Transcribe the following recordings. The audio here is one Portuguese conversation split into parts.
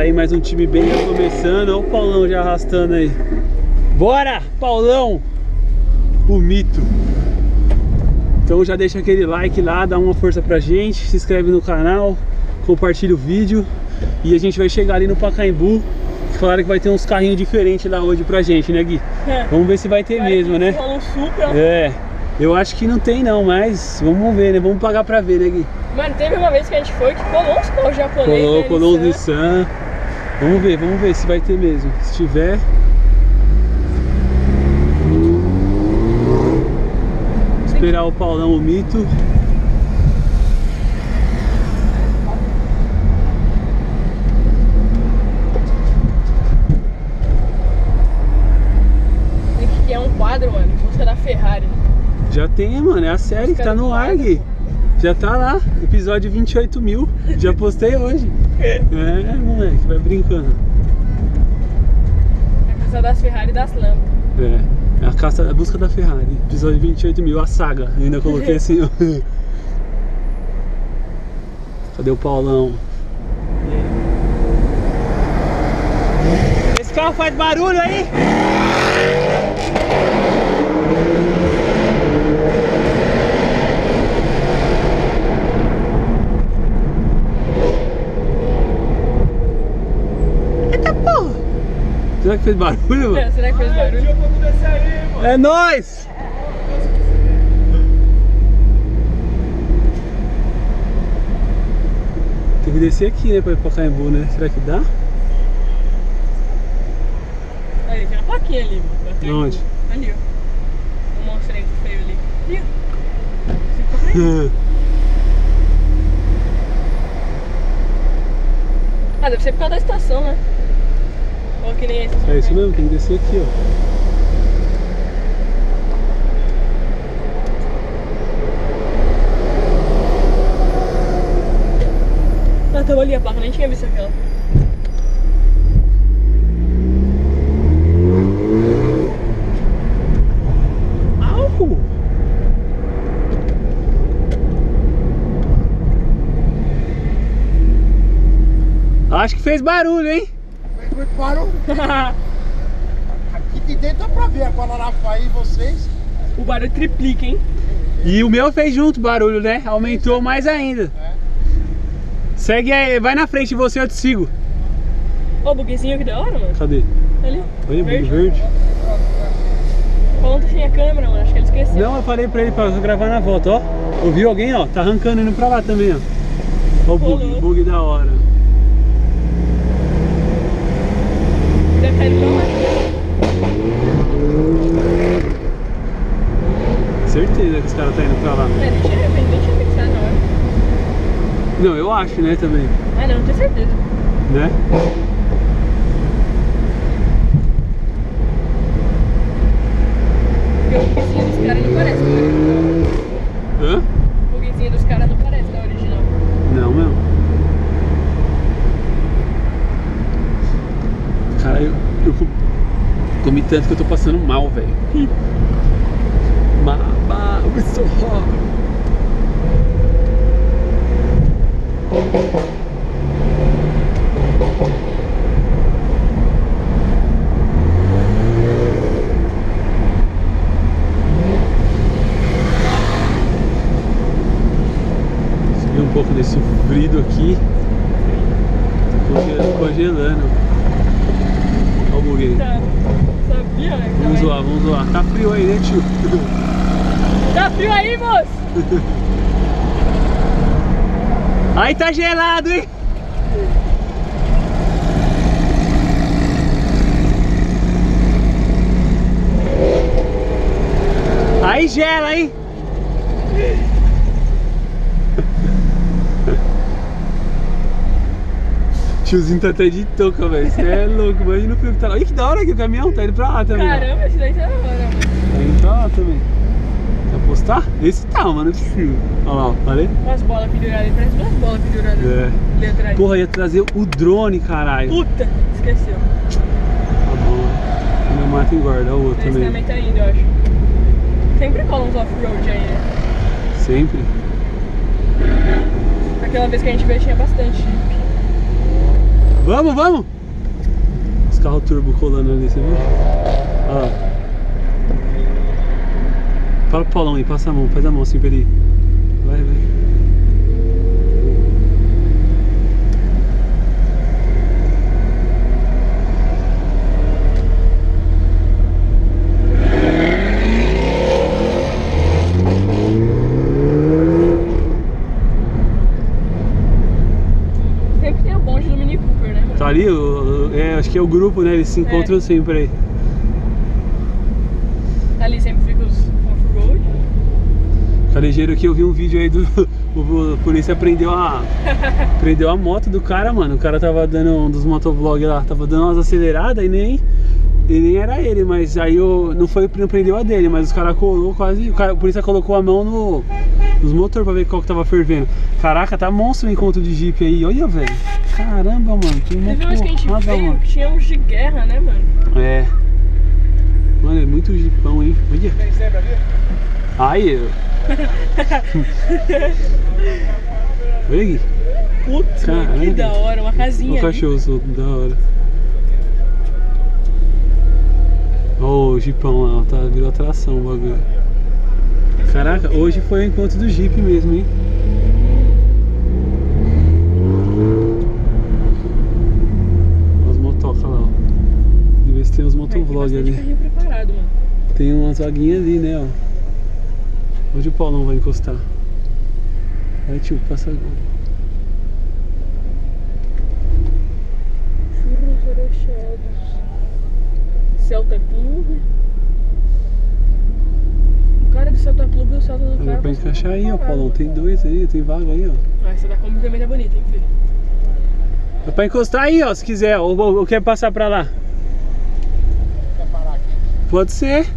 aí, mais um time bem começando. Olha o Paulão já arrastando aí. Bora, Paulão! O mito. Então já deixa aquele like lá, dá uma força pra gente, se inscreve no canal, compartilha o vídeo. E a gente vai chegar ali no Pacaembu. Falaram que vai ter uns carrinhos diferentes lá hoje pra gente, né, Gui? É. Vamos ver se vai ter mesmo, né? É, eu acho que não tem não, mas vamos ver, né? Vamos pagar pra ver, né, Gui? Mano, teve uma vez que a gente foi que colou uns carros japoneses. Colou os Nissan. Vamos ver se vai ter mesmo. Se tiver... Esperar o Paulão, o mito. Que é um quadro, mano, em busca da Ferrari. Já tem, mano, é a série que tá no ar, Gui. Já tá lá, episódio 28 mil. Já postei hoje. É, moleque, vai brincando. É a caça das Ferrari e das lâmpadas. É a caça, a busca da Ferrari. Episódio 28 mil, a saga. Eu ainda coloquei assim, ó. Cadê o Paulão? Esse carro faz barulho aí? Eita porra! Será que fez barulho, mano? É, será que fez barulho? É nóis! Tem que descer aqui, né, pra ir pra Pacaembu, né? Será que dá? Aí, tem uma plaquinha ali, mano. Onde? Ali, ó. Um monstro aí feio ali. Ali, ó. Ah, deve ser por causa da estação, né? Ou que nem essa. É isso mesmo, tem que descer aqui, ó. Ah, tava ali a placa, nem tinha visto aquela. Au! Acho que fez barulho, hein? Fez muito barulho. Aqui de dentro dá pra ver agora lá aí vocês. O barulho triplica, hein? E o meu fez junto barulho, né? Aumentou mais ainda. É. Segue aí, vai na frente de você, eu te sigo. Ó, o buguezinho que da hora, mano. Cadê? Ali. Olha, bug verde. Falando sem a câmera, mano, acho que ele esqueceu. Não, eu falei pra ele pra gravar na volta, ó. Ouviu alguém, ó? Tá arrancando indo pra lá também, ó. Ó o bug da hora. Deve cair pra lá. Certeza que os caras tá indo pra lá. É, nem tinha pensado na hora. Não, eu acho, né, também. Ah, não tenho certeza. Né? Porque o buguezinho dos caras não parece, né? Hã? O buguezinho dos caras não parece da original. Não, meu. Cara, eu comi tanto que eu tô passando mal, velho. Mama, I'm so hot. Subir um pouco desse frio aqui. Tô congelando. Olha o buguei. Tá. Sabia, né? Vamos zoar. Tá frio aí, né, tio? Tá frio aí, moço? Aí tá gelado, hein? Aí gela, hein? Tiozinho tá até de touca, velho. Você é louco, imagina o frio que tá lá. Ih, que da hora que o caminhão tá indo pra lá também. Caramba, esse daí tá da hora, mano. Tá indo pra lá também. Quer apostar? Esse tá, mano, não é possível. Olha lá, ó, falei? Umas bolas penduradas aí, parece umas bolas penduradas ali atrás. Porra, ia trazer o drone, caralho. Puta, esqueceu. Tá bom. Meu mato engorda, o outro Esse também tá indo, eu acho. Sempre cola uns off-road aí, né? Sempre. Aquela vez que a gente veio tinha bastante. Vamos, vamos! Os carros turbo colando ali, você viu? Olha lá. Fala pro Paulão aí, passa a mão, faz a mão assim pra ele. Vai, vai. Sempre tem o bonde do Mini Cooper, né? Tá ali, acho que é o grupo, né? Eles se encontram sempre aí. Ali sempre fica os off-road. Tá ligeiro aqui, eu vi um vídeo aí do... O polícia prendeu a moto do cara, mano. O cara tava dando, um dos motovlogs lá, tava dando umas aceleradas e nem era ele, mas aí não prendeu a dele, mas os caras colou quase... O polícia colocou a mão nos motores pra ver qual que tava fervendo. Caraca, tá monstro o encontro de Jeep aí, olha, velho. Caramba, mano, tem uma Teve umas que a gente veio mano. que tinha uns de guerra, né, mano? É. Mano, é muito Jeepão, hein? Olha. Tem sempre ali? Aí, olha aqui. Putz, mano, que Caralho. da hora, uma casinha. O ali. cachorro solto, da hora. Ó o Jeepão lá, tá, virou atração o bagulho. Caraca, hoje foi o encontro do Jeep mesmo, hein? Olha os motocas lá, ó. Vamos ver se tem os motovlogs Tem bastante ali. carrinho preparado, mano. Tem umas vaguinhas ali, né, ó. Onde o Paulão vai encostar? Vai, tio, passa agora. Churros recheados. Celta Clube. O cara do Celta Clube e o Celta do Dá cara. pra encaixar aí, ó, Paulão. Tem dois aí, tem vaga aí, ó. Ah, essa da Kombi também tá bonita, hein, filho? Dá pra encostar aí, ó, se quiser. Ou quer passar pra lá? Quer parar aqui? Pode ser.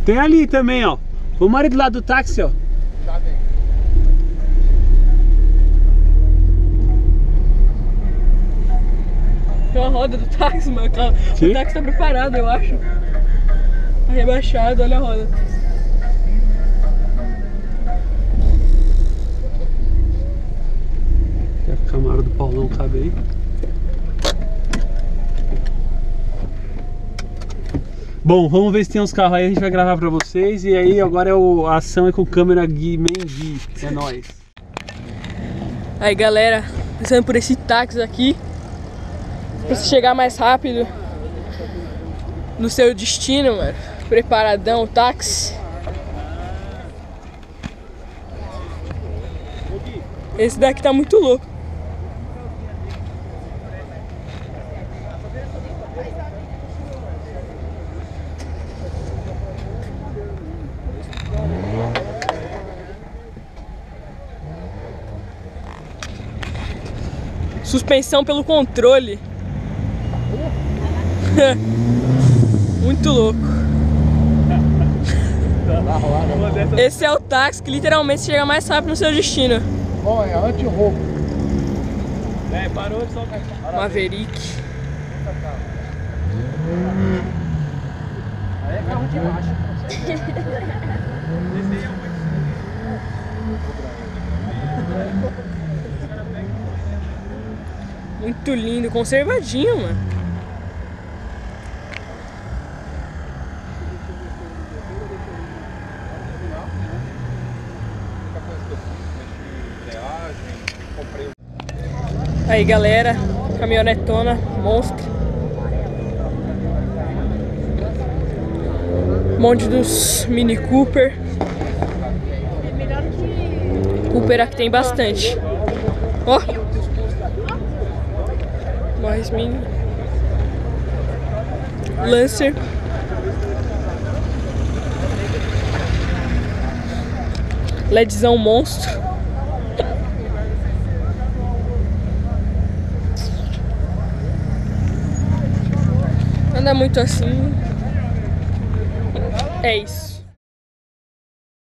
Tem ali também, ó. Vamos ali do lado do táxi, ó. Já vem. Tem uma roda do táxi, mano. Que? O táxi tá preparado, eu acho. Tá rebaixado, olha a roda. A Camaro do Paulão cabe aí. Bom, vamos ver se tem uns carros aí, a gente vai gravar pra vocês. E aí agora a ação é com câmera Gui, Mendy. É nóis. Aí, galera, passando por esse táxi aqui, pra você chegar mais rápido no seu destino, mano. Preparadão o táxi. Esse daqui tá muito louco. Suspensão pelo controle. Muito louco. Esse é o táxi que literalmente chega mais rápido no seu destino. Bom, é anti-roubo. É, parou só. Maverick. Aí é carro de marcha. Muito lindo, conservadinho, mano. Aí, galera, caminhonetona, monstro. Monte dos Mini Cooper. Cooper aqui tem bastante. Ó. Mais Mini. Lancer. LEDzão monstro. Anda muito assim. É isso.